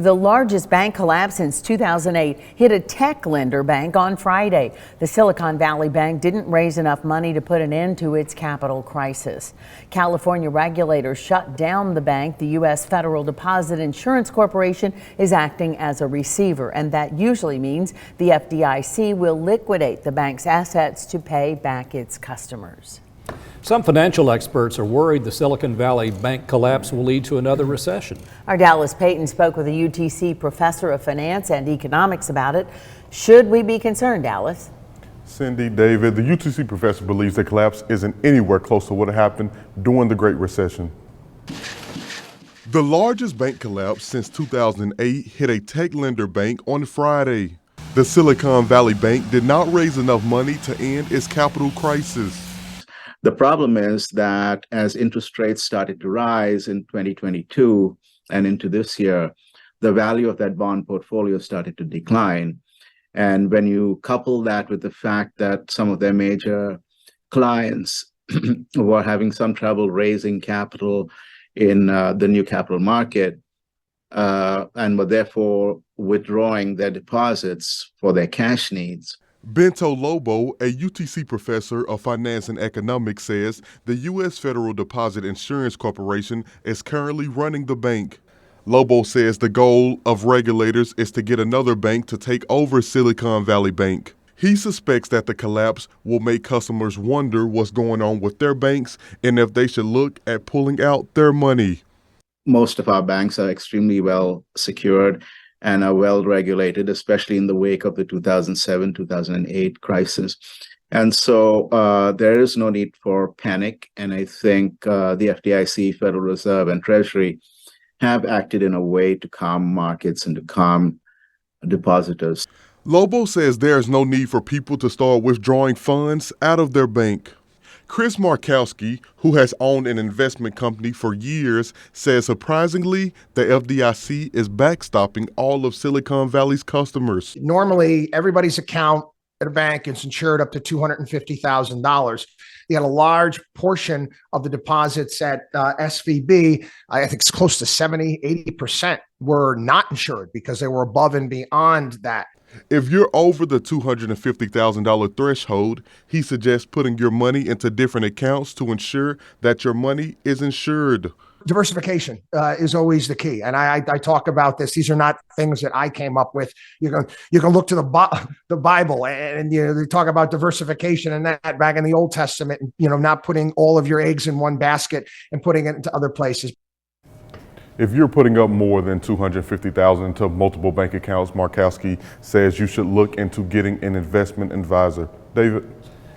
The largest bank collapse since 2008 hit a tech lender bank on Friday. The Silicon Valley Bank didn't raise enough money to put an end to its capital crisis. California regulators shut down the bank. The U.S. Federal Deposit Insurance Corporation is acting as a receiver, and that usually means the FDIC will liquidate the bank's assets to pay back its customers. Some financial experts are worried the Silicon Valley Bank collapse will lead to another recession. Our Dallas Payton spoke with a UTC professor of finance and economics about it. Should we be concerned, Dallas? Cindy, David, the UTC professor believes the collapse isn't anywhere close to what happened during the Great Recession. The largest bank collapse since 2008 hit a tech lender bank on Friday. The Silicon Valley Bank did not raise enough money to end its capital crisis. The problem is that as interest rates started to rise in 2022 and into this year, the value of that bond portfolio started to decline. And when you couple that with the fact that some of their major clients were having some trouble raising capital in the new capital market and were therefore withdrawing their deposits for their cash needs. Bento Lobo, a UTC professor of finance and economics, says the U.S. Federal Deposit Insurance Corporation is currently running the bank. Lobo says the goal of regulators is to get another bank to take over Silicon Valley Bank. He suspects that the collapse will make customers wonder what's going on with their banks and if they should look at pulling out their money. Most of our banks are extremely well secured and are well regulated, especially in the wake of the 2007-2008 crisis. And so there is no need for panic. And I think the FDIC, Federal Reserve, and Treasury have acted in a way to calm markets and to calm depositors. Lobo says there is no need for people to start withdrawing funds out of their bank. Chris Markowski, who has owned an investment company for years, says surprisingly, the FDIC is backstopping all of Silicon Valley's customers. Normally, everybody's account at a bank is insured up to $250,000. They had a large portion of the deposits at SVB. I think it's close to 70, 80% were not insured because they were above and beyond that. If you're over the $250,000 threshold, he suggests putting your money into different accounts to ensure that your money is insured. Diversification is always the key. And I talk about this. These are not things that I came up with. You can look to the Bible and they talk about diversification and that back in the Old Testament, not putting all of your eggs in one basket and putting it into other places. If you're putting up more than $250,000 into multiple bank accounts, Markowski says you should look into getting an investment advisor. David?